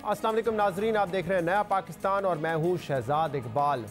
अस्सलाम वालेकुम नाजरीन, आप देख रहे हैं नया पाकिस्तान और मैं हूं शहजाद इकबाल।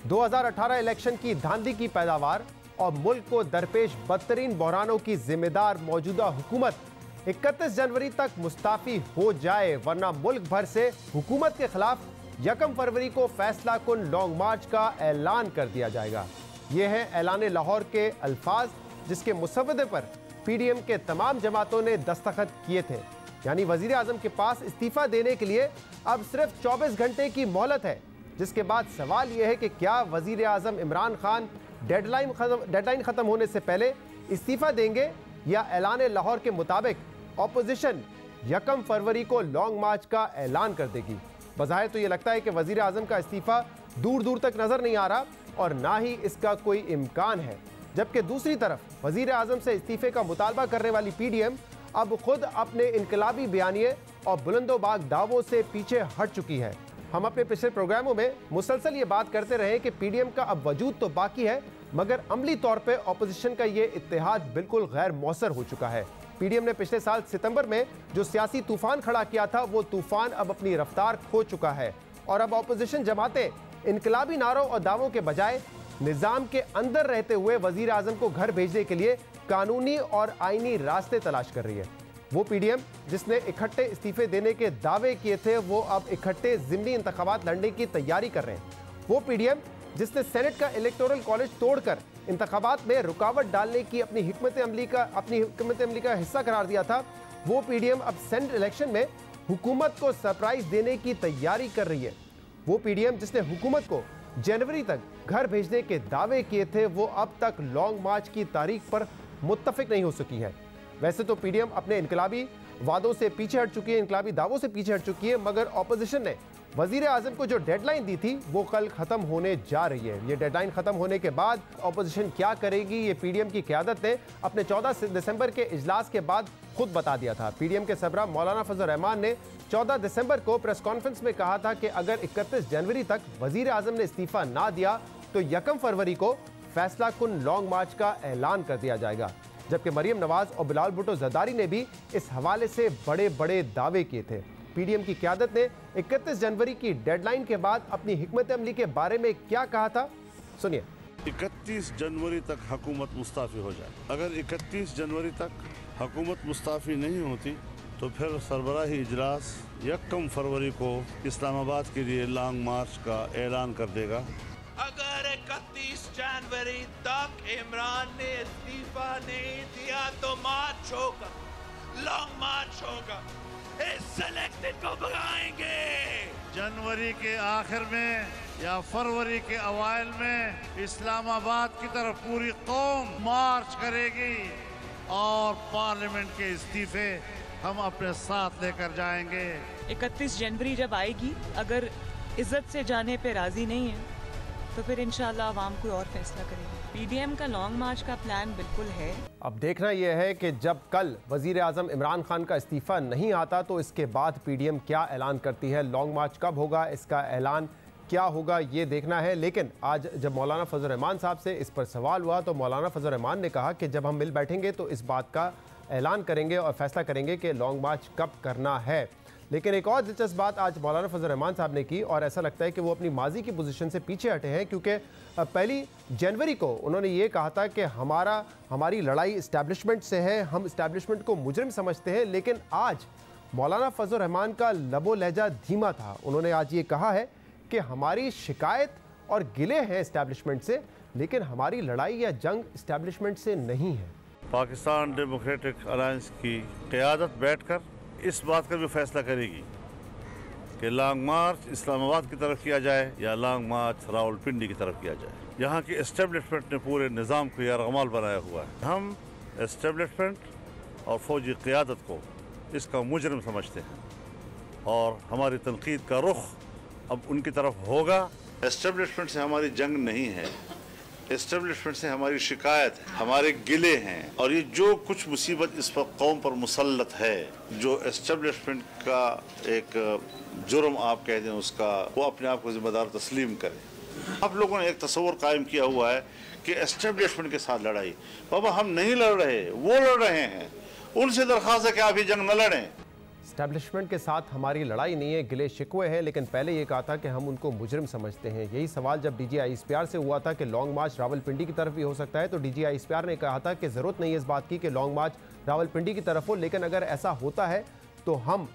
2018 इलेक्शन की धांधली की पैदावार और मुल्क को दरपेश बदतरीन बहरानों की जिम्मेदार मौजूदा हुकूमत 31 जनवरी तक मुस्ताफी हो जाए, वरना मुल्क भर से हुकूमत के खिलाफ 1 फरवरी को फैसला कुन लॉन्ग मार्च का ऐलान कर दिया जाएगा। ये है ऐलान लाहौर के अल्फाज, जिसके मुसव्वदे पर PDM के तमाम जमातों ने दस्तखत किए थे। यानी वजीर आजम के पास इस्तीफा देने के लिए अब सिर्फ 24 घंटे की मोहलत है, जिसके बाद सवाल यह है कि क्या वजीर आजम इमरान खान डेडलाइन खत्म होने से पहले इस्तीफा देंगे या ऐलान लाहौर के मुताबिक ऑपोजिशन 1 फरवरी को लॉन्ग मार्च का ऐलान कर देगी। बज़ाहिर तो ये लगता है कि वजीर आजम का इस्तीफा दूर दूर तक नजर नहीं आ रहा और ना ही इसका कोई इम्कान है, जबकि दूसरी तरफ वजीर आजम से इस्तीफे का मुतालबा करने वाली PDM अब खुद अपने इनकलाबी बयानिए और बुलंदोबाग दावों से पीछे हट चुकी है। हम अपने पिछले प्रोग्रामों में मुसलसल ये बात करते रहे कि PDM का अब वजूद तो बाकी है, मगर अमली तौर पे ऑपोजिशन का ये इत्तेहाद बिल्कुल गैर मौसर हो चुका है। PDM ने पिछले साल सितंबर में जो सियासी तूफान खड़ा किया था, वो तूफान अब अपनी रफ्तार खो चुका है और अब ऑपोजिशन जमातें इनकलाबी नारों और दावों के बजाय निज़ाम के अंदर रहते हुए वजीर आजम को घर भेजने के लिए कानूनी और आईनी रास्ते तलाश कर रही है। वो PDM जिसने इकट्ठे इस्तीफे देने के दावे किए थे, वो अब इकट्ठे ज़िमनी इंतखाबात लड़ने की तैयारी कर रहे हैं। वो PDM जिसने सेनेट का इलेक्टोरल कॉलेज तोड़कर इंतखाबात में रुकावट डालने की अपनी हिकमत अमली का हिस्सा करार दिया था, वो PDM अब सेनेट इलेक्शन में हुकूमत को सरप्राइज देने की तैयारी कर रही है। वो PDM जिसने हुकूमत को जनवरी तक घर भेजने के दावे किए थे, वो अब तक लॉन्ग मार्च की तारीख पर मुत्तफिक नहीं हो सकी है। वैसे तो PDM अपने इनकलाबी वादों से पीछे हट चुकी है, इनकलाबी दावों से पीछे हट चुकी है, मगर ऑपोजिशन ने वजीर आजम को जो डेडलाइन दी थी वो कल खत्म होने जा रही है। ये डेडलाइन खत्म होने के बाद ऑपोजिशन क्या करेगी, ये PDM की क़यादत ने अपने 14 दिसंबर के इजलास के बाद खुद बता दिया था। PDM के सरबराह मौलाना फजल रहमान ने 14 दिसंबर को प्रेस कॉन्फ्रेंस में कहा था कि अगर 31 जनवरी तक वजीर आजम ने इस्तीफा ना दिया तो 1 फरवरी को फैसला कुन लॉन्ग मार्च का ऐलान कर दिया जाएगा। जबकि मरियम नवाज और बिलावल भुट्टो जरदारी ने भी इस हवाले से बड़े बड़े दावे किए थे। PDM की क़यादत ने 31 जनवरी की डेडलाइन के बाद अपनी हिकमत अमली के बारे में क्या कहा था, सुनिए। 31 जनवरी तक हुकूमत मुस्ताफ़ी हो जाए। अगर 31 जनवरी तक हुकूमत मुस्ताफ़ी नहीं होती तो फिर सरबराही इजलास 1 फरवरी को इस्लामाबाद के लिए लॉन्ग मार्च का ऐलान कर देगा। अगर 31 जनवरी तक इमरान ने इस्तीफा नहीं दिया तो मार्च होगा, लॉन्ग मार्च होगा, इस सिलेक्टेड को भगाएंगे। जनवरी के आखिर में या फरवरी के अवाइल में इस्लामाबाद की तरफ पूरी कौम मार्च करेगी और पार्लियामेंट के इस्तीफे हम अपने साथ लेकर जाएंगे। 31 जनवरी जब आएगी, अगर इज्जत से जाने पे राजी नहीं है तो फिर इंशाल्लाह आवाम कोई और फैसला करेगी। PDM का लॉन्ग मार्च का प्लान बिल्कुल है। अब देखना यह है कि जब कल वजीर आजम इमरान खान का इस्तीफा नहीं आता तो इसके बाद PDM क्या ऐलान करती है, लॉन्ग मार्च कब होगा, इसका ऐलान क्या होगा, ये देखना है। लेकिन आज जब मौलाना फजल रहमान साहब से इस पर सवाल हुआ तो मौलाना फजल रहमान ने कहा कि जब हम मिल बैठेंगे तो इस बात का ऐलान करेंगे और फैसला करेंगे कि लॉन्ग मार्च कब करना है। लेकिन एक और दिलचस्प बात आज मौलाना फजल रहमान साहब ने की और ऐसा लगता है कि वो अपनी माजी की पोजीशन से पीछे हटे हैं, क्योंकि 1 जनवरी को उन्होंने ये कहा था कि हमारी लड़ाई इस्टेब्लिशमेंट से है, हम इस्टेब्लिशमेंट को मुजरिम समझते हैं। लेकिन आज मौलाना फजल रहमान का लबो लहजा धीमा था। उन्होंने आज ये कहा है कि हमारी शिकायत और गिले हैं इस्टेब्लिशमेंट से, लेकिन हमारी लड़ाई या जंग इस्टेब्लिशमेंट से नहीं है। पाकिस्तान डेमोक्रेटिक अलायंस की क़यादत बैठकर इस बात का भी फैसला करेगी कि लॉन्ग मार्च इस्लामाबाद की तरफ किया जाए या लॉन्ग मार्च रावलपिंडी की तरफ किया जाए। यहाँ की एस्टेब्लिशमेंट ने पूरे निज़ाम को यारगमाल बनाया हुआ है। हम एस्टेब्लिशमेंट और फौजी क़यादत को इसका मुजरिम समझते हैं और हमारी तनकीद का रुख अब उनकी तरफ होगा। एस्टेब्लिशमेंट से हमारी जंग नहीं है, एस्टेब्लिशमेंट से हमारी शिकायत है, हमारे गिले हैं। और ये जो कुछ मुसीबत इस पर कौम पर मुसल्लत है, जो एस्टेब्लिशमेंट का एक जुर्म आप कह दें उसका, वो अपने आप को जिम्मेदार तस्लीम करें। आप लोगों ने एक तस्वर कायम किया हुआ है कि एस्टेब्लिशमेंट के साथ लड़ाई। बाबा हम नहीं लड़ रहे, वो लड़ रहे हैं। उनसे दरख्वास्त है कि आप ये जंग न लड़ें। एस्टैब्लिशमेंट के साथ हमारी लड़ाई नहीं है, गिले शिकवे हैं, लेकिन पहले ये कहा था कि हम उनको मुजरिम समझते हैं। यही सवाल जब DGISPR से हुआ था कि लॉन्ग मार्च रावलपिंडी की तरफ भी हो सकता है, तो DGISPR ने कहा था कि ज़रूरत नहीं है इस बात की कि लॉन्ग मार्च रावलपिंडी की तरफ हो, लेकिन अगर ऐसा होता है तो हम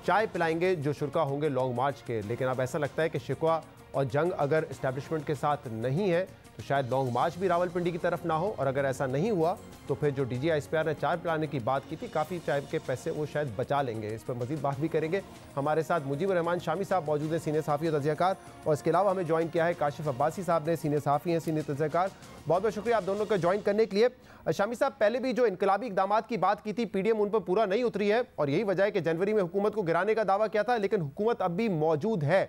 चाय पिलाएंगे जो शुरा होंगे लॉन्ग मार्च के। लेकिन अब ऐसा लगता है कि शिकवा और जंग अगर एस्टैब्लिशमेंट के साथ नहीं है तो शायद लॉन्ग मार्च भी रावलपिंडी की तरफ ना हो, और अगर ऐसा नहीं हुआ तो फिर जो DGISPR ने चाय पिलाने की बात की थी, काफ़ी चाय के पैसे वो शायद बचा लेंगे। इस पर मजीद बात भी करेंगे। हमारे साथ मुजीबुर रहमान शामी साहब मौजूद हैं, सीनियर सहाफ़ी और तज़कियाकार, और इसके अलावा हमें ज्वाइन किया है काशिफ अब्बासी साहब ने, सीनियर सहाफ़ी हैं, सीनियर तज़कियाकार। बहुत बहुत शुक्रिया आप दोनों को ज्वाइन करने के लिए। शामी साहब, पहले भी जो इनकलाबी इक़दाम की बात की थी, PDM उन पर पूरा नहीं उतरी है, और यही वजह है कि जनवरी में हुकूमत को गिराने का दावा किया था, लेकिन हुकूमत अब भी मौजूद है।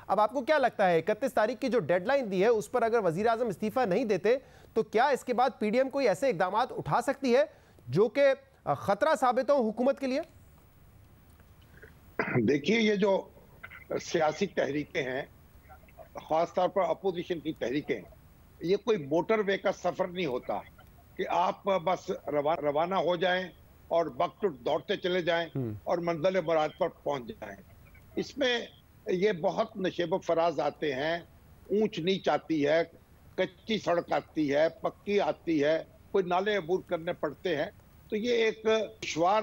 अब आपको क्या लगता है 31 तारीख की जो डेडलाइन दी है उस पर अगर वज़ीर आज़म इस्तीफ़ा नहीं देते तो क्या इसके बाद PDM कोई ऐसे इक़दाम उठा सकती है जो कि खतरा साबित हो हुकूमत के लिए? देखिए, ये जो सियासी तहरीकें हैं, खासतौर पर अपोजिशन की तहरीकें, ये कोई मोटरवे का सफर नहीं होता कि आप बस रवाना हो जाएं और वक्त दौड़ते चले जाएं और मंजिल मुराद पर पहुंच जाएं। इसमें ये बहुत नशेब फराज आते हैं, ऊंच नीच आती है, कच्ची सड़क आती है, पक्की आती है, कोई नाले अबूर करने पड़ते हैं, तो ये एक दुश्वार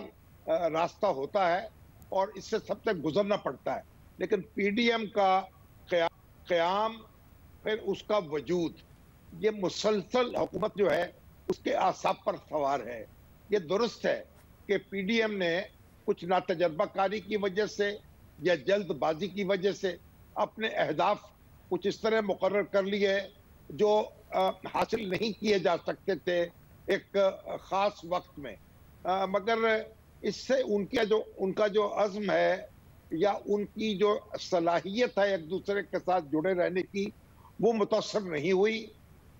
रास्ता होता है और इससे सबसे गुजरना पड़ता है। लेकिन PDM का क़याम, फिर उसका वजूद, ये मुसलसल हुकूमत जो है उसके आसाब पर सवार है। ये दुरुस्त है कि PDM ने कुछ नातजर्बाकारी की वजह से या जल्दबाजी की वजह से अपने अहदाफ कुछ इस तरह मुकर्रर कर लिए जो हासिल नहीं किए जा सकते थे एक ख़ास वक्त में, मगर इससे उनका जो अज़्म है या उनकी जो सलाहियत है एक दूसरे के साथ जुड़े रहने की, वो मुतासर नहीं हुई।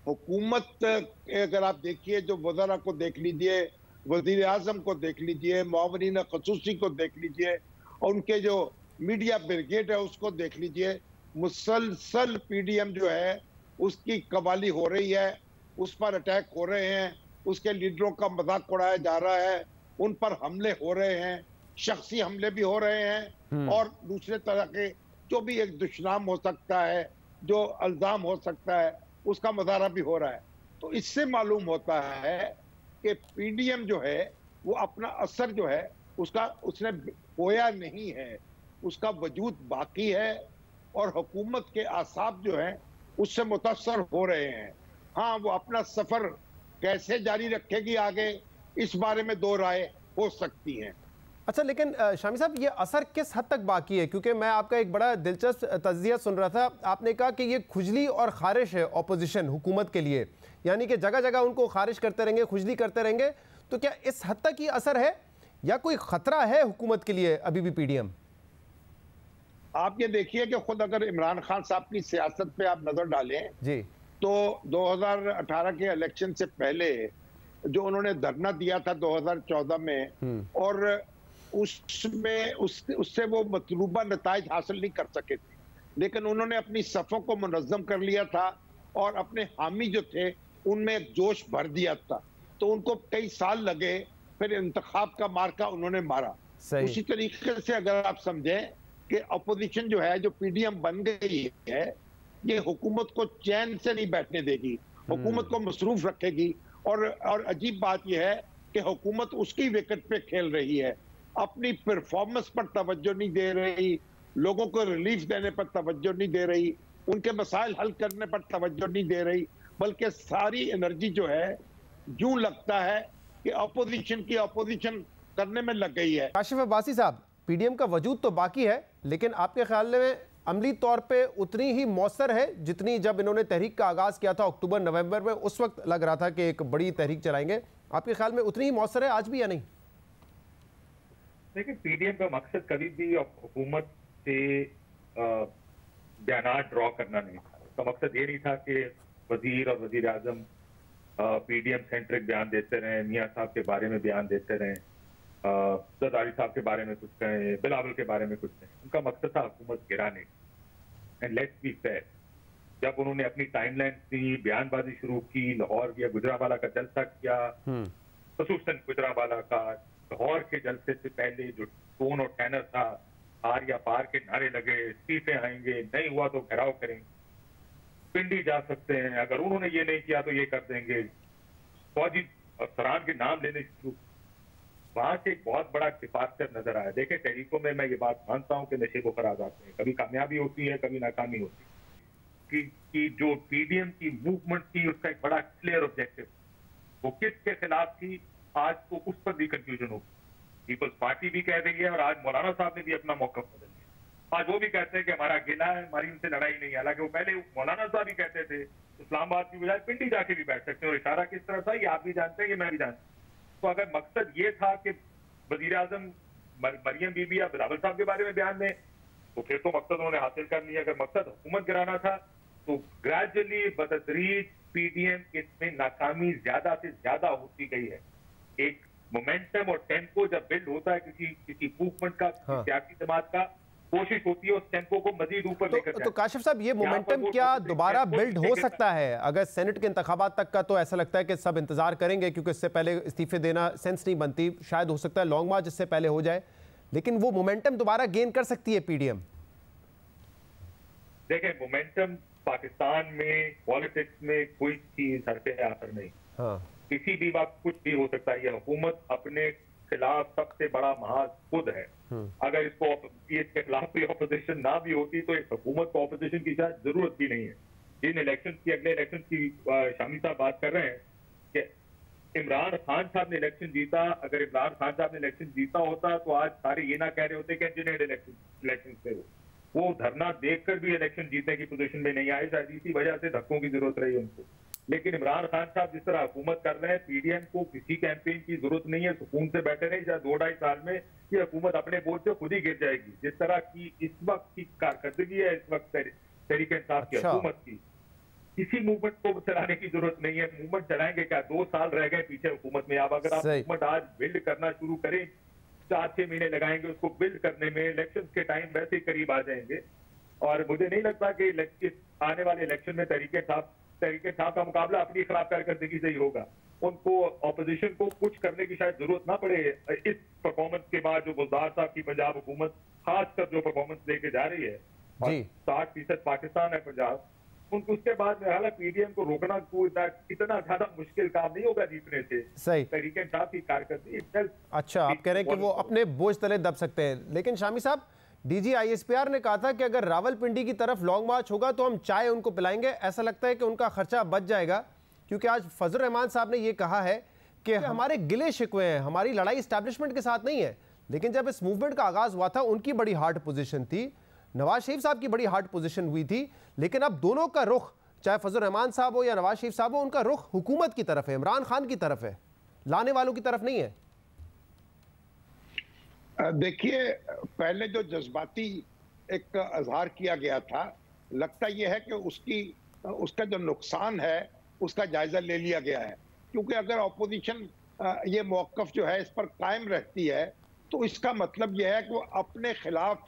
हुकूमत अगर आप देखिए, जो वज़रा को देख लीजिए, वज़ीर आज़म को देख लीजिए, मुआवनीन ख़ुसूसी को देख लीजिए, और उनके जो मीडिया ब्रिगेड है उसको देख लीजिए, मुसलसल PDM जो है उसकी कवाली हो रही है, उस पर अटैक हो रहे हैं, उसके लीडरों का मजाक उड़ाया जा रहा है, उन पर हमले हो रहे हैं, शख्सी हमले भी हो रहे हैं, और दूसरे तरह के जो भी एक दुश्मनाम हो सकता है, जो अल्जाम हो सकता है, उसका मुजाहरा भी हो रहा है। तो इससे मालूम होता है कि PDM जो है वो अपना असर जो है उसने खोया नहीं है, उसका वजूद बाकी है, और हुकूमत के आसाब जो हैं उससे मुतासर हो रहे हैं। हाँ, वो अपना सफर कैसे जारी रखेगी आगे, इस बारे में दो राय हो सकती हैं। अच्छा, लेकिन शामी साहब, ये असर किस हद तक बाकी है? क्योंकि मैं आपका एक बड़ा दिलचस्प तज्जिया सुन रहा था, आपने कहा कि ये खुजली और खारिश है ऑपोजिशन हुकूमत के लिए, यानी कि जगह जगह उनको खारिश करते रहेंगे, खुजली करते रहेंगे। तो क्या इस हद तक ये असर है या कोई खतरा है हुकूमत के लिए अभी भी PDM? आप ये देखिए कि खुद अगर इमरान खान साहब की सियासत पे आप नजर डालें जी, तो 2018 के इलेक्शन से पहले जो उन्होंने धरना दिया था 2014 में, और उससे वो मतलूबा नताइज हासिल नहीं कर सके थे, लेकिन उन्होंने अपनी सफ़ों को मुनज़्ज़म कर लिया था और अपने हामी जो थे उनमें एक जोश भर दिया था, तो उनको कई साल लगे, फिर इंतखाब का मार्का उन्होंने मारा। उसी तरीके से अगर आप समझें कि अपोजिशन जो है, जो PDM बन गई है, ये हुकूमत को चैन से नहीं बैठने देगी, हुकूमत को मसरूफ रखेगी, और अजीब बात यह है कि हुकूमत उसकी विकेट पे खेल रही है, अपनी परफॉर्मेंस पर तवज्जो नहीं दे रही, लोगों को रिलीफ देने पर तवज्जो नहीं दे रही, उनके मसाइल हल करने पर तवज्जो नहीं दे रही, बल्कि सारी एनर्जी जो है यूं लगता है कि अपोजिशन करने में लग गई है। काशिफ अब्बासी साहब, PDM का वजूद तो बाकी है, लेकिन आपके ख्याल में अमली तौर पे उतनी ही मौसर है जितनी जब इन्होंने तहरीक का आगाज़ किया था अक्टूबर-नवंबर में? उस वक्त लग रहा था कि एक बड़ी तहरीक चलाएंगे, आपके ख्याल में उतनी ही मौसर है आज भी या नहीं? देखिए, PDM का मकसद कभी भी हुकूमत से बयानात ड्रॉ करना नहीं था। उसका मकसद ये नहीं था कि वजीर और वजीर आजम PDM सेंट्रिक बयान देते रहे, मियाँ साहब के बारे में बयान देते रहे, सरदारी साहब के बारे में कुछ कहें, बिलावल के बारे में कुछ कहें। उनका मकसद था हुकूमत गिराने। एंड लेट्स बी फेयर, जब उन्होंने अपनी टाइमलाइन दी, बयानबाजी शुरू की, लाहौर या गुजरावाला का जलसा किया, खसूसन गुजरावाला का, लाहौर के जलसे से पहले जो टोन और टैनर था, आर या पार के नारे लगे, इस्तीफे आएंगे, नहीं हुआ तो घेराव करेंगे, पिंडी जा सकते हैं, अगर उन्होंने ये नहीं किया तो ये कर देंगे, फौजी अफसरान के नाम लेने शुरू। वहां से एक बहुत बड़ा डिपार्चर नजर आया। देखिए, तहरीकों में मैं ये बात मानता हूँ कि नशे को फराज आते हैं, कभी कामयाबी होती है, कभी नाकामी होती है, कि जो पीडीएम की मूवमेंट थी उसका एक बड़ा क्लियर ऑब्जेक्टिव, वो किसके खिलाफ थी, आज तो उस पर भी कंफ्यूजन होगी। पीपल्स पार्टी भी कह रही है और आज मौलाना साहब ने भी अपना मौका बदल दिया। आज वो भी कहते हैं कि हमारा गिला है, हमारी उनसे लड़ाई नहीं है, हालांकि वो पहले मौलाना साहब भी कहते थे इस्लामाबाद की बजाय पिंडी जाके भी बैठ सकते हैं, और इशारा किस तरह था ये आप भी जानते हैं, ये मैं भी जानता हूँ। तो अगर मकसद ये था कि वजीर आजम मरियम बीबी या बिलावल साहब के बारे में बयान में, तो फिर तो मकसद उन्होंने हासिल कर लिया। अगर मकसद हुकूमत गिराना था तो ग्रेजुअली बतदरीज पीडीएम इसमें नाकामी ज्यादा से ज्यादा होती गई है। एक मोमेंटम और टेम्पो जब बिल्ड होता है किसी मूवमेंट का, सियासी जमात का, कोशिश होती है उस टेम्पो को मजीद ऊपर लेकर जाए। तो काशिफ साहब, ये मोमेंटम क्या दोबारा बिल्ड हो सकता है? अगर सेनेट के इंतखाबात तक का तो ऐसा लगता है कि सब इंतजार करेंगे, क्योंकि इससे पहले इस्तीफे देना सेंस नहीं बनती। शायद हो सकता है लॉन्ग मार्च इससे पहले हो जाए, लेकिन वो मोमेंटम दोबारा गेन कर सकती है पीडीएम। देखें, मोमेंटम पाकिस्तान में पॉलिटिक्स में कोई चीज हरते आखिर नहीं। किसी भी वक्त कुछ भी हो सकता है। ये हुकूमत अपने खिलाफ सबसे बड़ा महाज खुद है। अगर इसके खिलाफ कोई ऑपोजिशन ना भी होती तो इस हुकूमत को ऑपोजिशन की शायद जरूरत भी नहीं है। जिन इलेक्शन की, अगले इलेक्शन की शामी साहब बात कर रहे हैं कि इमरान खान साहब ने इलेक्शन जीता, अगर इमरान खान साहब ने इलेक्शन जीता होता तो आज सारे ये ना कह रहे होते कि इंजीनियर्ड इलेक्शन से वो धरना देखकर भी इलेक्शन जीतने की पोजीशन में नहीं आए, शायद इसी वजह से धक्कों की जरूरत रही उनको। लेकिन इमरान खान साहब जिस तरह हुकूमत कर रहे हैं, पीडीएम को किसी कैंपेन की जरूरत नहीं है, सुकून से बैठे रहे। या 2-2.5 साल में ये हुकूमत अपने बोझ से खुद ही गिर जाएगी। जिस तरह की इस वक्त की कारकर्दगी है, इस वक्त तहरीक इंसाफ की हुकूमत की, किसी मूवमेंट को चलाने की जरूरत नहीं है। मूवमेंट चलाएंगे क्या? 2 साल रह गए पीछे हुकूमत में। अब अगर आप मूवमेंट आज बिल्ड करना शुरू करें, 4-6 महीने लगाएंगे उसको बिल्ड करने में, इलेक्शन के टाइम वैसे ही करीब आ जाएंगे। और मुझे नहीं लगता कि आने वाले इलेक्शन में तहरीक इंसाफ का मुकाबला अपनी खिलाफ कारकर्दगी से ही होगा। उनको ऑपोजिशन को कुछ करने की शायद जरूरत ना पड़े। इस परफॉर्मेंस के बाद जो गुलजार साहब की पंजाब हुकूमत खासकर जो परफॉर्मेंस लेके जा रही है, 60% पाकिस्तान है पंजाब, उनको उसके बाद मेरा पीडीएम को रोकना इतना ज्यादा मुश्किल काम नहीं होगा जीतने से। सही तहरीक इंसाफ की कारकर्दगी। अच्छा, आप कह रहे हैं कि वो अपने बोझ तले दब सकते हैं। लेकिन शामी साहब, डीजी आईएसपीआर ने कहा था कि अगर रावलपिंडी की तरफ लॉन्ग मार्च होगा तो हम चाय उनको पिलाएंगे। ऐसा लगता है कि उनका खर्चा बच जाएगा, क्योंकि आज फजल रहमान साहब ने ये कहा है कि हमारे गिले शिकवे हैं, हमारी लड़ाई एस्टैब्लिशमेंट के साथ नहीं है। लेकिन जब इस मूवमेंट का आगाज हुआ था, उनकी बड़ी हार्ड पोजीशन थी, नवाज शरीफ साहब की बड़ी हार्ड पोजीशन हुई थी। लेकिन अब दोनों का रुख, चाहे फजल रहमान साहब हो या नवाज शरीफ साहब हो, उनका रुख हुकूमत की तरफ है, इमरान खान की तरफ है, लाने वालों की तरफ नहीं है। देखिए, पहले जो जज्बाती एक अजहार किया गया था, लगता यह है कि उसका जो नुकसान है उसका जायजा ले लिया गया है। क्योंकि अगर अपोजिशन ये मौक़िफ़ जो है इस पर कायम रहती है तो इसका मतलब यह है कि वो अपने खिलाफ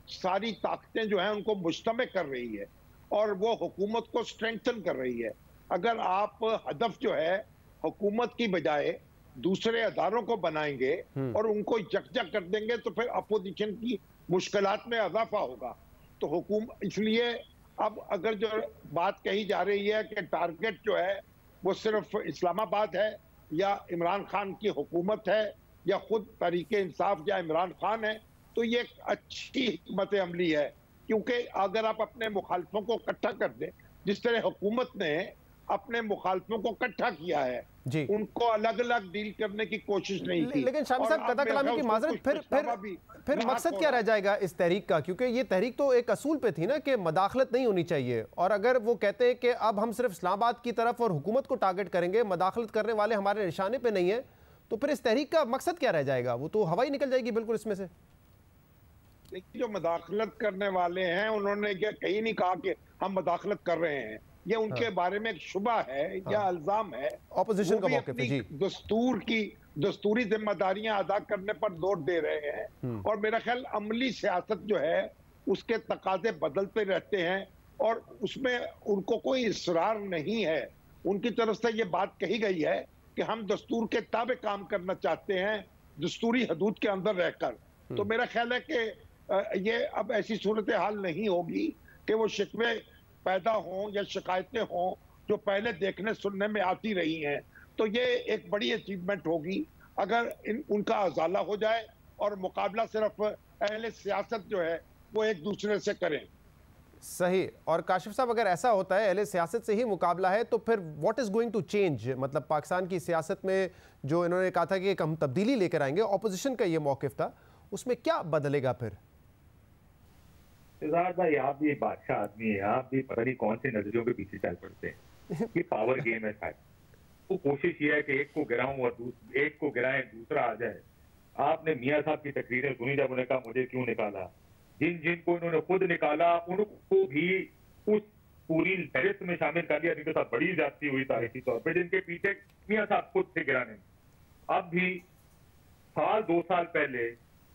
सारी ताकतें जो हैं उनको मुश्तमे कर रही है और वो हुकूमत को स्ट्रेंथन कर रही है। अगर आप हदफ जो है हुकूमत की बजाय दूसरे अदारों को बनाएंगे और उनको यकजा कर देंगे तो फिर अपोजिशन की मुश्किलात में इजाफा होगा। तो हुकूमत, इसलिए अब अगर जो बात कही जा रही है कि टारगेट जो है वो सिर्फ इस्लामाबाद है या इमरान खान की हुकूमत है या खुद तहरीक इंसाफ या इमरान खान है, तो ये एक अच्छी हिकमत अमली है। क्योंकि अगर आप अपने मुखालफों को इकट्ठा कर दें, जिस तरह हुकूमत ने अपने मुखालफों को इकट्ठा किया है, उनको अलग अलग डील करने की कोशिश नहीं की। लेकिन शामी साहब, कथा कलामी की माजरत, फिर मकसद क्या रह जाएगा इस तहरीक का? क्योंकि ये तहरीक तो एक असूल पे थी ना कि मदाखलत नहीं होनी चाहिए, और अगर वो कहते हैं कि अब हम सिर्फ इस्लामाबाद की तरफ और हुकूमत को टारगेट करेंगे, मदाखलत करने वाले हमारे निशाने पे नहीं है, तो फिर इस तहरीक का मकसद क्या रह जाएगा? वो तो हवा ही निकल जाएगी बिल्कुल इसमें से। जो मदाखलत करने वाले हैं उन्होंने क्या कहीं नहीं कहा कि हम मदाखलत कर रहे हैं। ये उनके बारे में एक शुबा है या इल्जाम है। ऑपोजिशन का मौके पे जी दस्तूरी जिम्मेदारियां अदा करने पर जोर दे रहे हैं। और मेरा ख्याल अमली सियासत जो है उसके तकाजे बदलते रहते हैं और उसमें उनको कोई इसरार नहीं है। उनकी तरफ से ये बात कही गई है कि हम दस्तूर के ताबे काम करना चाहते हैं, दस्तूरी हदूद के अंदर रहकर। तो मेरा ख्याल है कि ये अब ऐसी सूरत हाल नहीं होगी कि वो शिकवे पैदा हों या शिकायतें हों जो पहले देखने सुनने में आती रही हैं। तो ये एक बड़ी अचीवमेंट होगी अगर उनका अजाला हो जाए और मुकाबला सिर्फ अहले सियासत जो है वो एक दूसरे से करें। सही। और काशिफ साहब, अगर ऐसा होता है अहले सियासत से ही मुकाबला है तो फिर what is going to change? मतलब पाकिस्तान की सियासत में जो इन्होंने कहा था कि हम तब्दीली लेकर आएंगे, ऑपोजिशन का ये मौकिफ था, उसमें क्या बदलेगा फिर? सिद्धार्थ भाई, आप भी बादशाह आदमी है, आप भी पता नहीं कौन से नजरियों के पीछे चल पड़ते हैं। ये पावर गेम है शायद। वो कोशिश ये है कि एक को गिराऊं और एक को गिराएं, दूसरा आ जाए। आपने मियां साहब की तकरीरें सुनी जब उन्होंने कहा मुझे क्यों निकाला। जिनको इन्होंने खुद निकाला उनको भी उस पूरी फहरिस्त में शामिल कर लिया जिनके साथ बड़ी जाती हुई तारीखी तौर पर, जिनके पीछे मियां साहब खुद थे गिराने। अब भी साल 2 साल पहले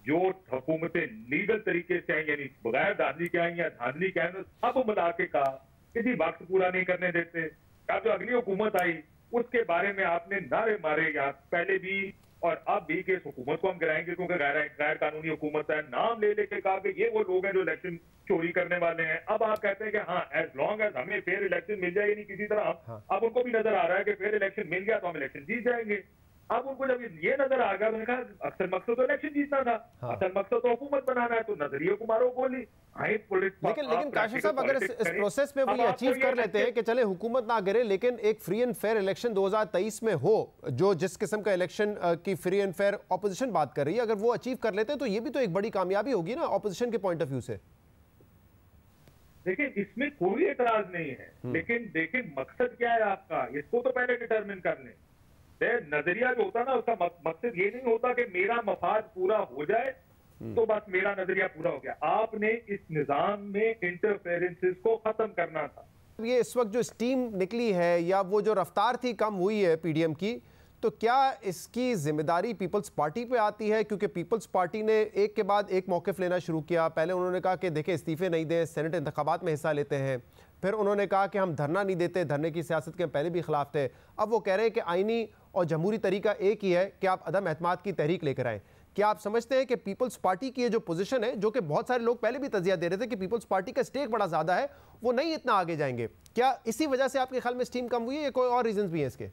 जो हुकूमतें लीगल तरीके से आई, यानी बगैर धांधली के आई या धांधली के आई, सब मिला के कहा किसी वक्त पूरा नहीं करने देते। अब जो अगली हुकूमत आई उसके बारे में आपने नारे मारे या पहले भी और अब भी कि इस हुकूमत को हम गिराएंगे क्योंकि गैर कानूनी हुकूमत है। नाम ले लेके कहा कि ये वो लोग हैं जो इलेक्शन चोरी करने वाले हैं। अब आप कहते हैं कि हाँ, एज लॉन्ग एज हमें फेयर इलेक्शन मिल जाए, नहीं किसी तरह अब उनको भी नजर आ रहा है कि फेयर इलेक्शन मिल गया तो हम इलेक्शन जीत जाएंगे। अब उनको जब ये नजर आ गया तो उन्होंने कहा अक्सर मकसद तो इलेक्शन जीतना था, असल मकसद तो हुकूमत बनाना है, तो नजरिए को मारो गोली। लेकिन काशिफ साहब, अगर इस प्रोसेस में वो ये अचीव कर लेते हैं कि चले हुकूमत ना गिरे लेकिन एक फ्री एंड फेयर इलेक्शन 2023 में हो, जो जिस किस्म का इलेक्शन की फ्री एंड फेयर ऑपोजिशन बात कर रही है, अगर वो अचीव कर लेते हैं तो ये भी तो एक बड़ी कामयाबी होगी ना ऑपोजिशन के पॉइंट ऑफ व्यू से। देखिए, इसमें कोई एतराज नहीं है, लेकिन देखिए मकसद क्या है आपका, इसको तो पहले डिटरमिन कर लें। नजरिया जो होता है ना, उसका मकसद ये नहीं होता कि मेरा मफाद पूरा हो जाए तो बस मेरा नजरिया पूरा हो गया। आपने इस निजाम में इंटरफेरेंसेस को खत्म करना था। ये इस वक्त जो स्टीम निकली है या वो जो रफ्तार थी कम हुई है पीडीएम की, तो क्या इसकी जिम्मेदारी पीपल्स पार्टी पे आती है? क्योंकि पीपल्स पार्टी ने एक के बाद एक मौक़िफ़ लेना शुरू किया। पहले उन्होंने कहा कि देखिए इस्तीफ़े नहीं दें, सेनेट इंतखाबात में हिस्सा लेते हैं। फिर उन्होंने कहा कि हम धरना नहीं देते, धरने की सियासत के हम पहले भी खिलाफ थे। अब वो कह रहे हैं कि आइनी और जमहूरी तरीका एक ही है कि आप अदम एतमाद की तहरीक लेकर आएँ। क्या आप समझते हैं कि पीपल्स पार्टी की ये जो पोजीशन है, जो कि बहुत सारे लोग पहले भी तजिया दे रहे थे कि पीपल्स पार्टी का स्टेक बड़ा ज़्यादा है, वो नहीं इतना आगे जाएंगे, क्या इसी वजह से आपके ख्याल में स्टीम कम हुई है या कोई और रीजन भी है इसके?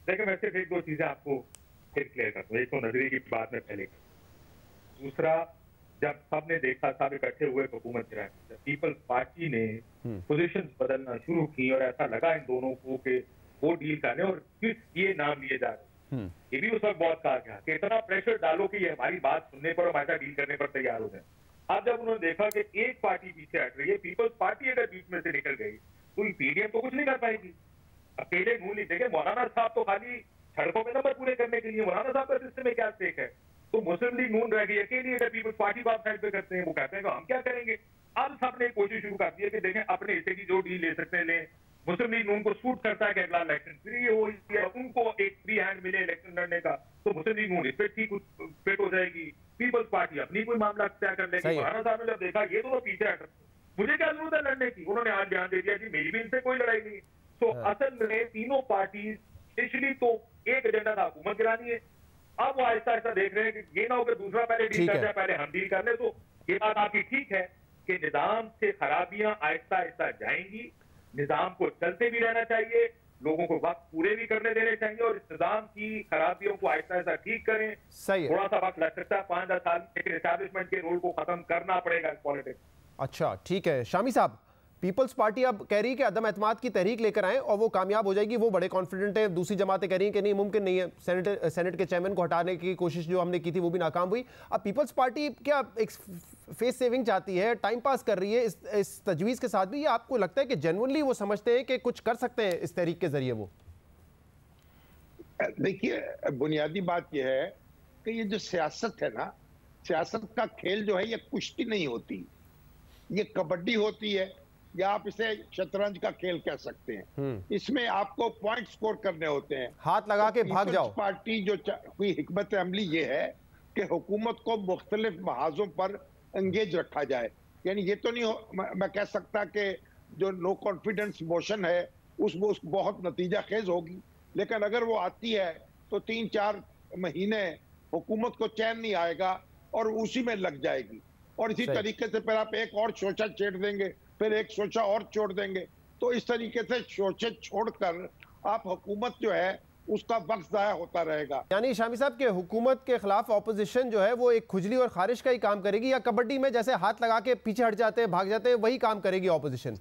देखिए, मैं सिर्फ 1-2 चीजें आपको फिर क्लियर करता हूँ। एक तो नजरिए की बात में पहले, दूसरा जब सबने देखा, सब इकट्ठे हुए हुकूमत गिराई, पीपल्स पार्टी ने पोजीशंस बदलना शुरू की और ऐसा लगा इन दोनों को कि वो डील करने और किस ये नाम लिए जा रहे। ये भी उस वक्त बहुत कहा गया कि इतना प्रेशर डालो कि ये हमारी बात सुनने पर, हमारे साथ डील करने पर तैयार हो जाए। अब जब उन्होंने देखा कि एक पार्टी पीछे हट रही है, पीपल्स पार्टी अगर बीच में से निकल गई तो पीडीएम तो कुछ नहीं कर पाएगी। अकेले नून नहीं देखे, मौलाना साहब तो खाली सड़कों में नंबर पूरे करने के लिए, मौलाना साहब का सिस्टम में क्या स्टेक है? तो मुस्लिम लीग नून रह गई अकेली। अगर पीपल्स पार्टी को आप साइड पे करते हैं, वो कहते हैं हम क्या करेंगे। अब सबने कोशिश शुरू कर दी है कि देखें अपने हिस्से की जो डील ले सकते हैं लें। मुस्लिम लीग नून को सूट करता है कि अगला इलेक्शन फ्री हो, उनको एक फ्री हैंड मिले इलेक्शन लड़ने का, तो मुस्लिम लीग नून इस पे ठीक फिट हो जाएगी। पीपल्स पार्टी अपनी कोई मामला तय कर लेगी। मौलाना साहब ने जब देखा ये दोनों पीछे हट, मुझे क्या जरूरत है लड़ने की, उन्होंने आज बयान दे दिया कि मेरी भी इनसे कोई लड़ाई नहीं। तो असल में तीनों पार्टी स्पेशली तो एक एजेंडा था हुकूमत गिरानी है। अब वो आहिस्ता आहिस्ता देख रहे हैं कि ये ना होकर दूसरा पहले डील कर जाए, पहले हम डील कर ले। तो ये बात आपकी ठीक है कि निजाम से खराबियां आहिस्ता आहिस्ता जाएंगी। निजाम को चलते भी रहना चाहिए, लोगों को वक्त पूरे भी करने देने चाहिए और इस निजाम की खराबियों को आहिस्ता आहिस्ता ठीक करें। सही है। थोड़ा सा वक्त लग सकता है, 5-10 साल, लेकिन एस्टैब्लिशमेंट के रोल को खत्म करना पड़ेगा पॉलिटिक्स। अच्छा, ठीक है। शामी साहब, पीपल्स पार्टी अब कह रही है कि अदम एतमाद की तहरीक लेकर आए और वो कामयाब हो जाएगी, वो बड़े कॉन्फिडेंट है। दूसरी जमातें कह रही हैं कि नहीं, मुमकिन नहीं है। सेनेट के चेयरमैन को हटाने की कोशिश जो हमने की थी वो भी नाकाम हुई। अब पीपल्स पार्टी क्या एक फेस सेविंग चाहती है, टाइम पास कर रही है इस तजवीज़ के साथ भी, या आपको लगता है कि जेन्युइनली वो समझते हैं कि कुछ कर सकते हैं इस तहरीक के जरिए? वो देखिए, बुनियादी बात यह है कि ये जो सियासत है ना, सियासत का खेल जो है ये कुश्ती नहीं होती, ये कबड्डी होती है, या आप इसे शतरंज का खेल कह सकते हैं। इसमें आपको पॉइंट स्कोर करने होते हैं, हाथ लगा के भाग जाओ। पार्टी जो कोई हिकमत अमली ये है कि हुकूमत को मुख्तलिफ महाजों पर एंगेज रखा जाए। यानी ये तो नहीं मैं कह सकता कि जो नो कॉन्फिडेंस मोशन है उसमें बहुत नतीजा खेज होगी, लेकिन अगर वो आती है तो 3-4 महीने हुकूमत को चैन नहीं आएगा और उसी में लग जाएगी। और इसी तरीके से फिर आप एक और शोषा छेड़ देंगे, फिर एक शोषा और छोड़ देंगे, तो इस तरीके से शोषे छोड़कर आप हुकूमत जो है उसका वक्त जाया होता रहेगा। यानी शामी साहब के हुकूमत के खिलाफ ऑपोजिशन जो है वो एक खुजली और खारिश का ही काम करेगी, या कबड्डी में जैसे हाथ लगा के पीछे हट जाते हैं, भाग जाते हैं, वही काम करेगी ऑपोजिशन?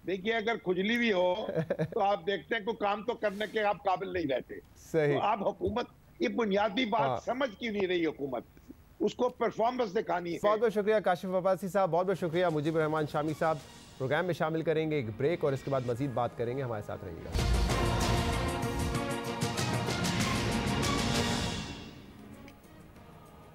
देखिए, अगर खुजली भी हो तो आप देखते हैं कि काम तो करने के आप काबिल नहीं रहते। सही। तो आप हुकूमत ये बुनियादी बात समझ क्यों नहीं रही हुकूमत? उसको परफॉर्मेंस दिखानी है। बहुत बहुत शुक्रिया काशिफ अब्बासी साहब, बहुत बहुत शुक्रिया मुजीब रहमान शामी साहब। प्रोग्राम में शामिल करेंगे एक ब्रेक और इसके बाद मजीद बात करेंगे, हमारे साथ रहिएगा।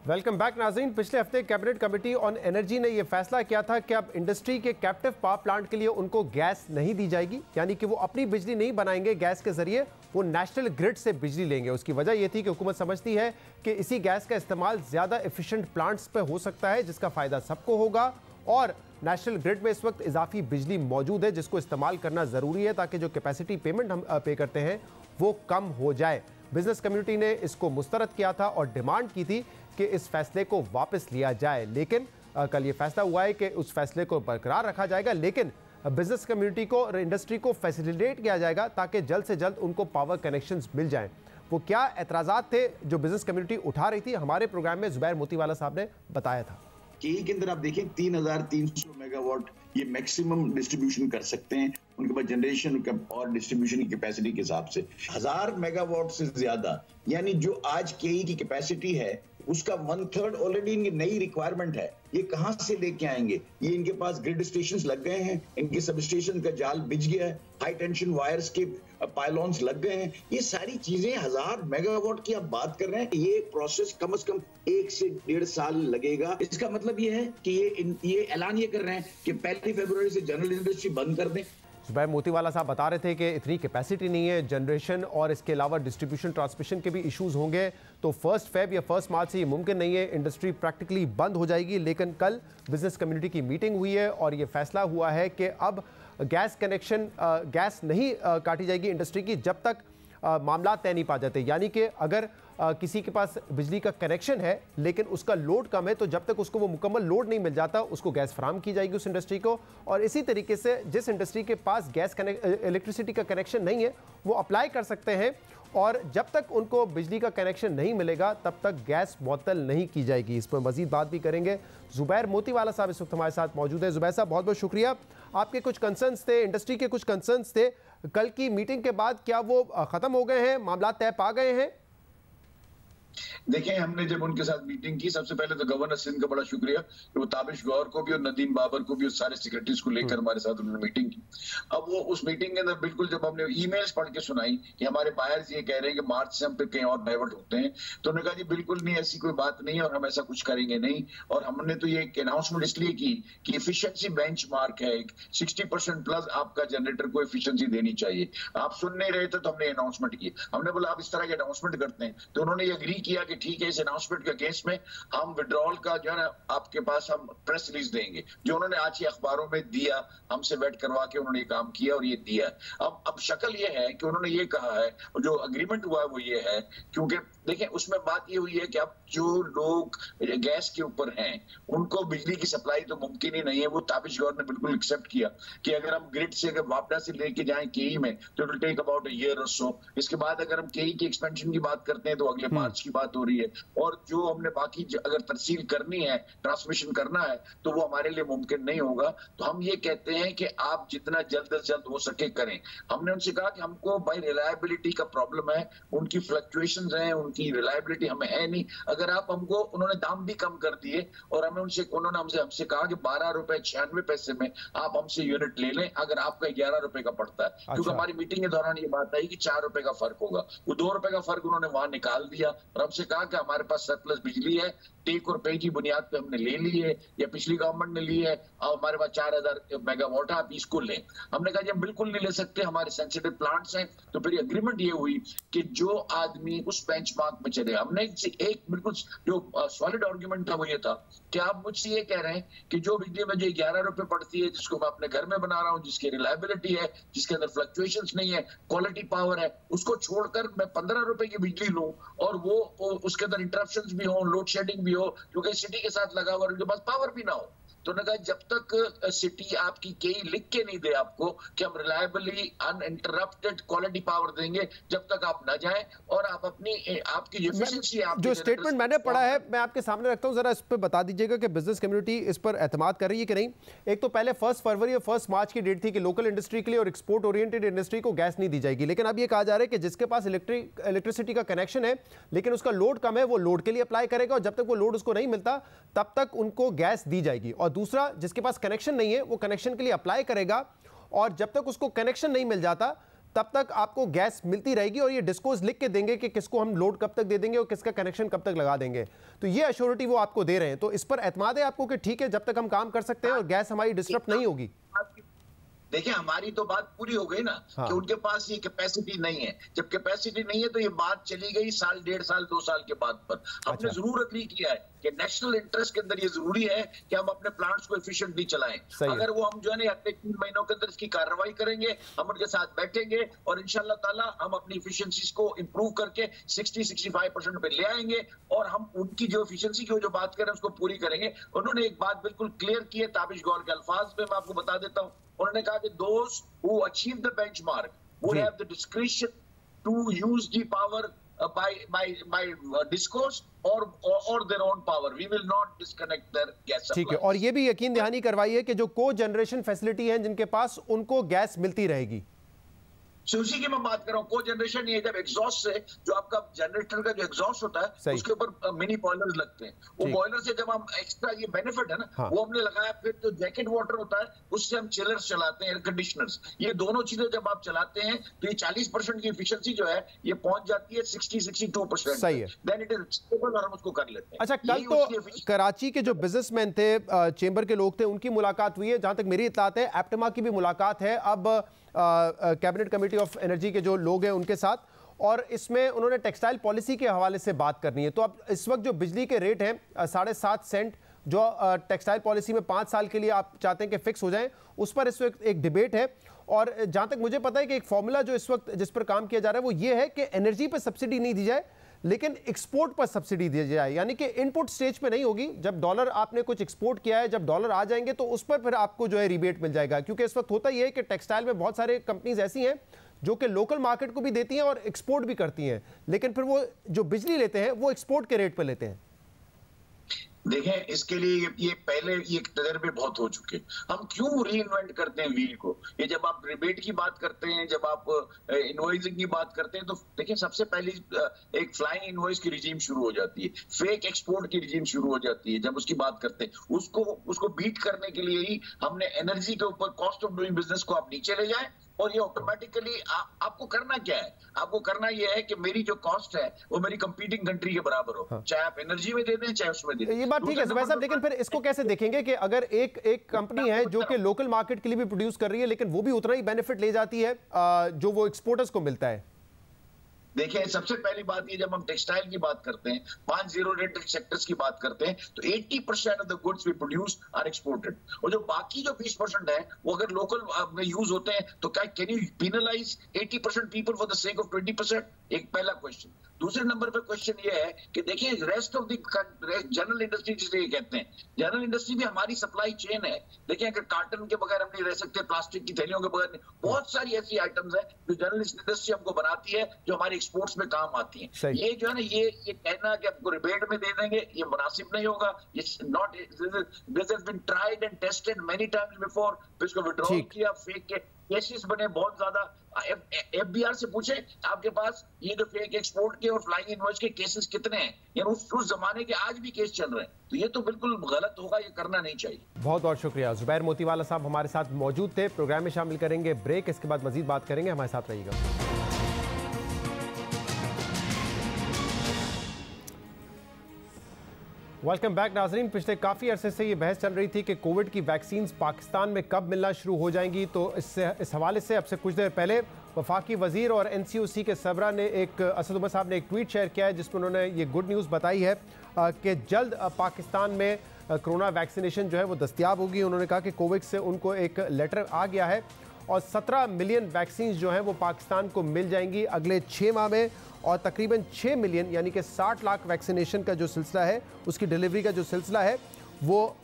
वेलकम बैक नाज़रीन। पिछले हफ्ते कैबिनेट कमेटी ऑन एनर्जी ने यह फैसला किया था कि अब इंडस्ट्री के कैप्टिव पावर प्लांट के लिए उनको गैस नहीं दी जाएगी, यानी कि वो अपनी बिजली नहीं बनाएंगे गैस के जरिए, वो नेशनल ग्रिड से बिजली लेंगे। उसकी वजह यह थी कि हुकूमत समझती है कि इसी गैस का इस्तेमाल ज़्यादा एफिशिएंट प्लांट्स पे हो सकता है, जिसका फ़ायदा सबको होगा, और नेशनल ग्रिड में इस वक्त इजाफी बिजली मौजूद है जिसको इस्तेमाल करना ज़रूरी है ताकि जो कैपेसिटी पेमेंट हम पे करते हैं वो कम हो जाए। बिजनेस कम्युनिटी ने इसको मुस्तरद किया था और डिमांड की थी कि इस फैसले को वापस लिया जाए, लेकिन कल ये फैसला हुआ है कि उस फैसले को बरकरार रखा जाएगा, लेकिन बिजनेस कम्युनिटी को और इंडस्ट्री को फैसिलिटेट किया जाएगा ताकि जल्द से जल्द उनको पावर कनेक्शंस मिल जाएं। वो क्या एतराज़ात थे जो बिजनेस कम्युनिटी उठा रही थी, हमारे प्रोग्राम में जुबैर मोतीवाला साहब ने बताया था। केई के अंदर आप देखें 3300 मेगावाट ये मैक्सिमम डिस्ट्रीब्यूशन कर सकते हैं, उनके पास जनरेशन और डिस्ट्रीब्यूशन की कैपेसिटी के हिसाब से 1000 मेगावाट से ज्यादा, यानी जो आज केई की कैपेसिटी है उसका 1/3 ऑलरेडी इनकी नई रिक्वायरमेंट है। ये कहां से लेके आएंगे? ये इनके पास ग्रिड स्टेशंस लग गए हैं, इनके सब स्टेशन का जाल बिछ गया है, हाई टेंशन वायर्स के पाइलॉन्स लग गए हैं। ये सारी चीजें 1000 मेगावाट की आप बात कर रहे हैं, ये प्रोसेस कम से कम 1 से 1.5 साल लगेगा। इसका मतलब ये है कि ये ऐलान ये कर रहे हैं कि 1 फरवरी से जनरल इंडस्ट्री बंद कर दें। जुबैर मोतीवाला साहब बता रहे थे कि इतनी कैपेसिटी नहीं है, जनरेशन और इसके अलावा डिस्ट्रीब्यूशन ट्रांसमिशन के भी इश्यूज होंगे, तो 1 फरवरी या 1 मार्च से ये मुमकिन नहीं है, इंडस्ट्री प्रैक्टिकली बंद हो जाएगी। लेकिन कल बिजनेस कम्युनिटी की मीटिंग हुई है और ये फैसला हुआ है कि अब गैस कनेक्शन गैस नहीं काटी जाएगी इंडस्ट्री की जब तक मामला तय नहीं पा जाते। यानी कि अगर किसी के पास बिजली का कनेक्शन है लेकिन उसका लोड कम है, तो जब तक उसको वो मुकम्मल लोड नहीं मिल जाता उसको गैस फराहम की जाएगी उस इंडस्ट्री को। और इसी तरीके से जिस इंडस्ट्री के पास इलेक्ट्रिसिटी का कनेक्शन नहीं है वो अप्लाई कर सकते हैं, और जब तक उनको बिजली का कनेक्शन नहीं मिलेगा तब तक गैस मुअत्तल नहीं की जाएगी। इस पर मजीद बात भी करेंगे। जुबैर मोतीवाला साहब इस वक्त हमारे साथ मौजूद है। जुबैर साहब बहुत बहुत शुक्रिया। आपके कुछ कंसर्न्स थे, इंडस्ट्री के कुछ कंसर्न्स थे, कल की मीटिंग के बाद क्या वो ख़त्म हो गए हैं, मामला तय पा गए हैं? देखें, हमने जब उनके साथ मीटिंग की, सबसे पहले तो गवर्नर सिंध का बड़ा शुक्रिया कि वो ताबिश गौर को भी और नदीम बाबर को भी और सारे सेक्रेटरीज को लेकर हमारे साथ उन्होंने मीटिंग की। अब वो उस मीटिंग के अंदर बिल्कुल जब हमने ईमेल्स पढ़ के सुनाई कि हमारे बायर्स ये कह रहे हैं कि मार्च से हम पे कहीं और डाइवर्ट होते हैं, तो उन्होंने कहा जी बिल्कुल नहीं, ऐसी कोई बात नहीं है और हम ऐसा कुछ करेंगे नहीं। और हमने तो ये अनाउंसमेंट इसलिए की कि एफिशिएंसी बेंचमार्क है, 60% प्लस आपका जनरेटर को एफिशिएंसी देनी चाहिए। आप सुन नहीं रहे थे तो हमने अनाउंसमेंट की। हमने बोला आप इस तरह के अनाउंसमेंट करते हैं, तो उन्होंने ये एग्री किया कि ठीक है, इस अनाउंसमेंट के केस में हम विड्रॉल का जो है ना आपके पास हम प्रेस रिलीज देंगे, जो उन्होंने आज ही अखबारों में दिया, हमसे बैठ करवा के उन्होंने ये काम किया और ये दिया। अब शक्ल ये है कि उन्होंने ये कहा है, जो अग्रीमेंट हुआ है वो ये है, क्योंकि देखें उसमें बात ये हुई है कि अब जो लोग गैस के ऊपर हैं उनको बिजली की सप्लाई तो मुमकिन ही नहीं है। वो ताबिश गौर ने बिल्कुल एक्सेप्ट किया कि अगर हम ग्रिड से अगर वापस से लेके जाएं केई में तो it will take about a year और सो। इसके बाद अगर हम केई की एक्सपेंशन की बात करते हैं तो अगले मार्च की बात हो रही है, और जो हमने बाकी अगर तरसील करनी है, ट्रांसमिशन करना है, तो वो हमारे लिए मुमकिन नहीं होगा। तो हम ये कहते हैं कि आप जितना जल्द से जल्द हो सके करें। हमने उनसे कहा कि हमको भाई रिलायबिलिटी का प्रॉब्लम है, उनकी फ्लक्चुएशंस हैं, उनकी रिलायबिलिटी हमें है नहीं। अगर आप हमको, उन्होंने दाम भी कम कर दिए और उन्होंने हमसे कहा कि 12 रुपए 96 पैसे में आप हमसे यूनिट ले लें अगर आपका 11 रुपए का पड़ता है। क्योंकि हमारी मीटिंग के दौरान ये बात आई कि 4 रुपए का फर्क होगा, वो 2 रुपए का फर्क उन्होंने वहां निकाल दिया और हमसे कहा कि हमारे पास सरप्लस बिजली है, टेक और पे की बुनियाद पे हमने ले ली है या पिछली गवर्नमेंट ने ली है, और हमारे पास 4000 मेगावाट है, आप इसको लें। हमने कहा हम बिल्कुल नहीं ले सकते, हमारे सेंसिटिव प्लांट्स हैं। तो फिर एग्रीमेंट ये हुई कि जो आदमी उस बेंचमार्क दिमाग में चले। हमने एक बिल्कुल जो सॉलिड आर्गुमेंट था वो ये था कि आप मुझसे ये कह रहे हैं कि जो बिजली मुझे 11 रुपए पड़ती है, जिसको मैं अपने घर में बना रहा हूँ, जिसकी रिलायबिलिटी है, जिसके अंदर फ्लक्चुएशंस नहीं है, क्वालिटी पावर है, उसको छोड़कर मैं 15 रुपए की बिजली लूं और वो उसके अंदर इंटरप्शंस भी हो, लोड शेडिंग भी हो, क्योंकि सिटी के साथ लगा हुआ, उनके पास पावर भी ना हो। तो उन्होंने कहा जब तक सिटी आपकी कई लिख के नहीं दे आपको कि हम रिलायबली अनइंटरप्टेड क्वालिटी पावर देंगे, जब तक आप ना जाएं और आप अपनी आपकी एफिशिएंसी जो स्टेटमेंट मैंने पढ़ा है मैं आपके सामने रखता हूं, जरा इस पर बता दीजिएगा कि बिजनेस कम्युनिटी इस पर एतमाद कर रही है कि नहीं। एक तो पहले 1 फरवरी और 1 मार्च की डेट थी कि लोकल इंडस्ट्री के लिए और एक्सपोर्ट ओरिएंटेड इंडस्ट्री को गैस नहीं दी जाएगी, लेकिन अब ये कहा जा रहा है कि जिसके पास इलेक्ट्रिसिटी का कनेक्शन है लेकिन उसका लोड कम है, वो लोड के लिए अप्लाई करेगा और जब तक वो लोड उसको नहीं मिलता तब तक उनको गैस दी जाएगी। और दूसरा, जिसके पास कनेक्शन नहीं है वो कनेक्शन के लिए अप्लाई करेगा और जब तक उसको कनेक्शन नहीं मिल जाता तब तक आपको गैस मिलती रहेगी और ये डिस्कोज लिख के देंगे कि किसको हम लोड कब तक दे देंगे और किसका कनेक्शन कब तक लगा देंगे। तो ये अश्योरिटी वो आपको दे रहे हैं। तो इस पर एतमाद है आपको कि ठीक है, जब तक हम काम कर सकते हैं और गैस हमारी डिस्टर्ब नहीं होगी। देखिए हमारी तो बात पूरी हो गई ना। हाँ। कि उनके पास ये कैपेसिटी नहीं है। जब कैपेसिटी नहीं है तो ये बात चली गई साल, 1.5 साल, 2 साल के बाद पर। हमने जरूर अग्री किया है कि नेशनल इंटरेस्ट के अंदर ये जरूरी है कि हम अपने प्लांट्स को एफिशिएंटली चलाएं। अगर वो हम जो है अगले 3 महीनों के अंदर इसकी कार्रवाई करेंगे, हम उनके साथ बैठेंगे और इंशाल्लाह ताला हम अपनी एफिशिएंसीज को इंप्रूव करके 60-65% पे ले आएंगे और हम उनकी जो एफिशिएंसी की जो बात करें उसको पूरी करेंगे। उन्होंने एक बात बिल्कुल क्लियर की है ताबिश गौर के अल्फाज में, मैं आपको बता देता हूँ। उन्होंने कहा कि those who achieve the benchmark would have the discretion to use the power by discourse or their own power. We will not disconnect their gas supply. ठीक है, और ये भी यकीन दहानी करवाइए कि जो को जनरेशन फैसिलिटी है जिनके पास, उनको गैस मिलती रहेगी। उसी की मैं बात कर रहा हूँ। को जनरेशन ये जब एग्जॉस्ट से जो आपका जनरेटर का जो एग्जॉस्ट होता है उसके ऊपर मिनी बॉयलर्स लगते हैं। वो बॉयलर से जब हम एक्स्ट्रा ये बेनिफिट है ना, हाँ। वो हमने लगाया। फिर जो जैकेट वाटर होता है उससे हम चिलर्स चलाते हैं, एयर कंडीशनर्स। ये दोनों चीजें जब आप चलाते हैं तो ये 40% की एफिशिएंसी जो है ये पहुंच जाती है 60-62%। सही है। देन इट इज स्टेबल और हम उसको कर लेते हैं। अच्छा, कल तो कराची के जो बिजनेसमैन थे, चेंबर के लोग थे, उनकी मुलाकात हुई है। जहां तक मेरी इत्तलात है एप्टमा की भी मुलाकात है अब कैबिनेट कमेटी ऑफ एनर्जी के जो लोग हैं उनके साथ, और इसमें उन्होंने टेक्सटाइल पॉलिसी के हवाले से बात करनी है। तो अब इस वक्त जो बिजली के रेट हैं 7.5 सेंट जो टेक्सटाइल पॉलिसी में 5 साल के लिए आप चाहते हैं कि फिक्स हो जाएं, उस पर इस वक्त एक डिबेट है। और जहां तक मुझे पता है कि एक फॉर्मूला जो इस वक्त जिस पर काम किया जा रहा है वो ये है कि एनर्जी पर सब्सिडी नहीं दी जाए लेकिन एक्सपोर्ट पर सब्सिडी दी जाए, यानी कि इनपुट स्टेज पे नहीं होगी। जब डॉलर आपने कुछ एक्सपोर्ट किया है, जब डॉलर आ जाएंगे तो उस पर फिर आपको जो है रिबेट मिल जाएगा। क्योंकि इस वक्त होता ही है कि टेक्सटाइल में बहुत सारे कंपनीज ऐसी हैं जो कि लोकल मार्केट को भी देती हैं और एक्सपोर्ट भी करती हैं, लेकिन फिर वो जो बिजली लेते हैं वो एक्सपोर्ट के रेट पर लेते हैं। देखें, इसके लिए ये पहले ये तजर्बे बहुत हो चुके। हम क्यों री इन्वेंट करते हैं व्हील को? ये जब आप रिबेट की बात करते हैं, जब आप इनवॉइसिंग की बात करते हैं, तो देखिए सबसे पहले एक फ्लाइंग इनवॉइस की रिजीम शुरू हो जाती है, फेक एक्सपोर्ट की रिजीम शुरू हो जाती है। जब उसकी बात करते हैं उसको बीट करने के लिए ही हमने एनर्जी के ऊपर कॉस्ट ऑफ डूइंग बिजनेस को आप नीचे ले जाएं और ये ऑटोमेटिकली आपको करना क्या है? आपको करना ये है कि मेरी जो कॉस्ट है वो मेरी कंपीटिंग कंट्री के बराबर हो। हाँ। चाहे आप एनर्जी में दे दें चाहे उसमें दे दें। ये बात ठीक है जुबैर साहब, लेकिन फिर इसको कैसे देखेंगे कि अगर एक कंपनी है जो कि लोकल मार्केट के लिए भी प्रोड्यूस कर रही है लेकिन वो भी उतना ही बेनिफिट ले जाती है जो वो एक्सपोर्टर्स को मिलता है? देखिए, सबसे पहली बात ये, जब हम टेक्सटाइल की बात करते हैं, 5 जीरो रेटेड सेक्टर्स की बात करते हैं, तो 80% of the goods we produce are exported. और जो बाकी जो 20% है वो अगर लोकल में यूज होते हैं तो क्या can you penalise 80% people for the sake of 20%? एक पहला क्वेश्चन। दूसरे नंबर पे क्वेश्चन ये है कि देखिए rest of the general industry जिसे ये कहते हैं, जनरल इंडस्ट्री भी हमारी सप्लाई चेन है। देखिए, अगर कार्टन के बगैर हम नहीं रह सकते, प्लास्टिक की थैलियों के बगैर नहीं, बहुत सारी ऐसी आइटम्स है जो जनरल इंडस्ट्री हमको बनाती है जो हमारी एक्सपोर्ट्स में काम आती हैं। ये जो है ना, ये कहना कि आपको रिबेट में दे देंगे, ये मुनासिब नहीं होगा। This has been tried and tested many times before. इसको विड्रॉ किया, फेक के केसेस बने बहुत ज्यादा। एफबीआर से पूछे आपके पास ये जो फेक एक्सपोर्ट के और फ्लाइंग इनवॉइस के केसेस कितने हैं, यानी उस जमाने के आज भी केस चल रहे हैं। तो ये तो बिल्कुल गलत होगा, ये करना नहीं चाहिए। बहुत बहुत शुक्रिया। जुबैर मोतीवाला साहब हमारे साथ मौजूद थे। प्रोग्राम में शामिल करेंगे ब्रेक, इसके बाद मजीद बात करेंगे, हमारे साथ रहिएगा। वेलकम बैक नाजरीन। पिछले काफ़ी अरसे से ये बहस चल रही थी कि कोविड की वैक्सीन पाकिस्तान में कब मिलना शुरू हो जाएंगी। तो इस हवाले से अब से कुछ देर पहले वफाकी वजीर और NCOC के सरबरा ने असद उमर साहब ने एक ट्वीट शेयर किया है जिसमें उन्होंने ये गुड न्यूज़ बताई है कि जल्द पाकिस्तान में कोरोना वैक्सीनेशन जो है वो दस्तयाब होगी। उन्होंने कहा कि कोवैक्स से उनको एक लेटर आ गया है और 17 मिलियन वैक्सीन जो हैं वो पाकिस्तान को मिल जाएंगी अगले 6 माह में, और तकरीबन 6 मिलियन यानी कि 60 लाख वैक्सीनेशन का जो सिलसिला है उसकी डिलीवरी का जो सिलसिला है वो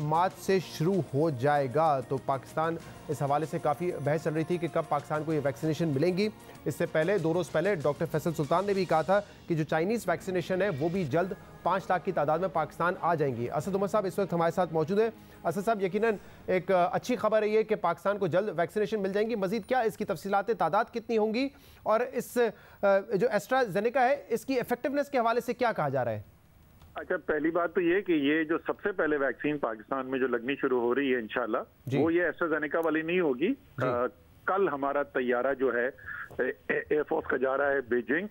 मार्च से शुरू हो जाएगा। तो पाकिस्तान इस हवाले से काफ़ी बहस चल रही थी कि कब पाकिस्तान को ये वैक्सीनेशन मिलेंगी। इससे पहले 2 रोज़ पहले डॉक्टर फैसल सुल्तान ने भी कहा था कि जो चाइनीज़ वैक्सीनेशन है वो भी जल्द 5 लाख की तादाद में पाकिस्तान आ जाएंगी। असद उमर साहब इस वक्त हमारे साथ मौजूद है। असद साहब, यकीनन एक अच्छी खबर है ये कि पाकिस्तान को जल्द वैक्सीनेशन मिल जाएंगी। मजीद क्या इसकी तफसीलात, तादाद कितनी होंगी और इस जो एस्ट्राजेनेका है इसकी इफेक्टिवनेस के हवाले से क्या कहा जा रहा है? अच्छा, पहली बात तो ये कि ये जो सबसे पहले वैक्सीन पाकिस्तान में जो लगनी शुरू हो रही है इंशाल्लाह वो ये एस्ट्राजेनेका वाली नहीं होगी। कल हमारा तैयारा जो है एयरफोर्स का जा रहा है बीजिंग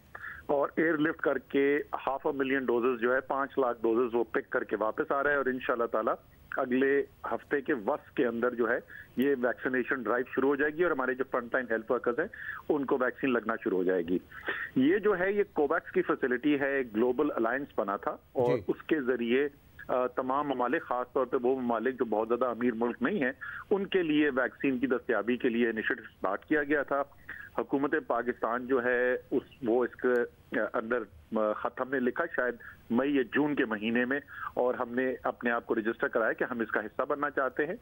और एयरलिफ्ट करके 500,000 डोजेस जो है 5 लाख डोजेस वो पिक करके वापस आ रहा है और इंशाल्लाह ताला अगले हफ्ते के वक्त के अंदर जो है ये वैक्सीनेशन ड्राइव शुरू हो जाएगी और हमारे जो फ्रंटलाइन हेल्थ वर्कर्स हैं उनको वैक्सीन लगना शुरू हो जाएगी। ये जो है ये कोवैक्स की फैसिलिटी है, एक ग्लोबल अलायंस बना था और उसके जरिए तमाम ममालिक, खास तौर पे वो ममालिक जो बहुत ज्यादा अमीर मुल्क नहीं है उनके लिए वैक्सीन की दस्तयाबी के लिए इनिशिएटिव स्टार्ट किया गया था। हुकूमत पाकिस्तान जो है वो इसके अंदर खत हमने लिखा शायद मई या जून के महीने में और हमने अपने आप को रजिस्टर कराया कि हम इसका हिस्सा बनना चाहते हैं।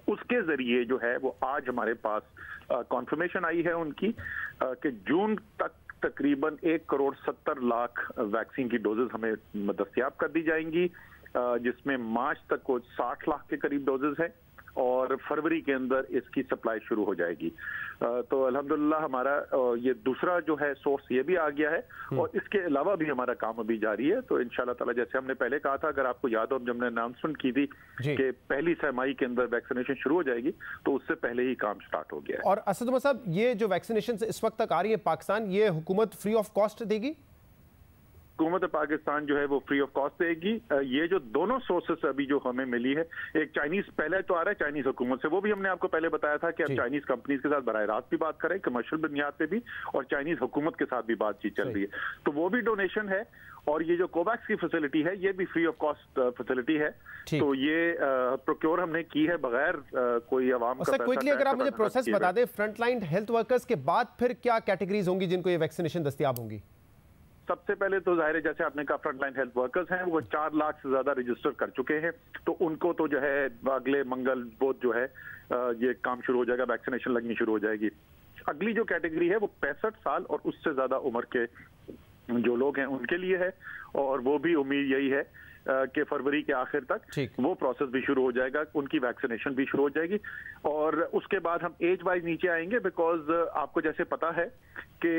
उसके जरिए जो है वो आज हमारे पास कॉन्फर्मेशन आई है उनकी कि जून तक तकरीबन 1,70,00,000 वैक्सीन की डोजेस हमें दस्तयाब कर दी जाएंगी, जिसमें मार्च तक को 60 लाख के करीब डोजेस है और फरवरी के अंदर इसकी सप्लाई शुरू हो जाएगी। तो अल्हम्दुलिल्लाह हमारा ये दूसरा जो है सोर्स ये भी आ गया है और इसके अलावा भी हमारा काम अभी जारी है। तो इंशाल्लाह ताला जैसे हमने पहले कहा था, अगर आपको याद हो जब हमने अनाउंसमेंट की थी कि पहली सहमाही के अंदर वैक्सीनेशन शुरू हो जाएगी तो उससे पहले ही काम स्टार्ट हो गया है। और असद उमर साहब, ये जो वैक्सीनेशन इस वक्त तक आ रही है पाकिस्तान, ये हुकूमत फ्री ऑफ कॉस्ट देगी? हुकूमत पाकिस्तान जो है वो फ्री ऑफ कॉस्ट देगी। ये जो दोनों सोर्सेस अभी जो हमें मिली है, एक चाइनीज पहले तो आ रहा है चाइनीज हुकूमत से, वो भी हमने आपको पहले बताया था कि हम चाइनीज कंपनीज के साथ बराह रास्त भी बात करें कमर्शियल बुनियाद पे भी, और चाइनीज हुकूमत के साथ भी बातचीत चल रही है, तो वो भी डोनेशन है। और ये जो कोवैक्स की फैसिलिटी है ये भी फ्री ऑफ कॉस्ट फैसिलिटी है। तो ये प्रोक्योर हमने की है बगैर कोई आवाम का। क्विकली अगर आप मुझे प्रोसेस बता दें, फ्रंटलाइन हेल्थ वर्कर्स के बाद फिर क्या कैटेगरीज होंगी जिनको ये वैक्सीनेशन दस्तयाब होंगी? सबसे पहले तो जाहिर है जैसे आपने कहा फ्रंटलाइन हेल्थ वर्कर्स हैं वो 4 लाख से ज्यादा रजिस्टर कर चुके हैं, तो उनको तो जो है अगले मंगल बुध जो है ये काम शुरू हो जाएगा, वैक्सीनेशन लगनी शुरू हो जाएगी। अगली जो कैटेगरी है वो 65 साल और उससे ज्यादा उम्र के जो लोग हैं उनके लिए है और वो भी उम्मीद यही है कि फरवरी के आखिर तक वो प्रोसेस भी शुरू हो जाएगा, उनकी वैक्सीनेशन भी शुरू हो जाएगी। और उसके बाद हम एज वाइज नीचे आएंगे, बिकॉज आपको जैसे पता है कि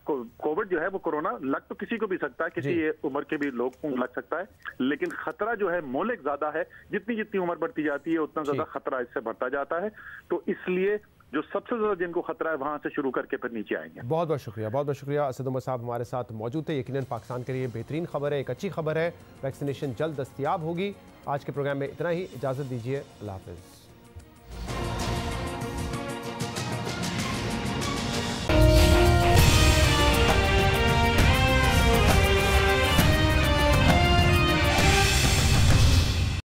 कोविड जो है वो कोरोना लग तो किसी को भी सकता है, किसी उम्र के भी लोग को लग सकता है, लेकिन खतरा जो है मोहलिक ज्यादा है। जितनी जितनी उम्र बढ़ती जाती है उतना ज्यादा खतरा इससे बढ़ता जाता है। तो इसलिए जो सबसे ज्यादा जिनको खतरा है वहां से शुरू करके फिर नीचे आएंगे। बहुत बहुत शुक्रिया, बहुत बहुत शुक्रिया। असद उमर साहब हमारे साथ मौजूद थे। यकीनन पाकिस्तान के लिए बेहतरीन खबर है, एक अच्छी खबर है, वैक्सीनेशन जल्द दस्तयाब होगी। आज के प्रोग्राम में इतना ही, इजाजत दीजिए, अल्लाह हाफिज।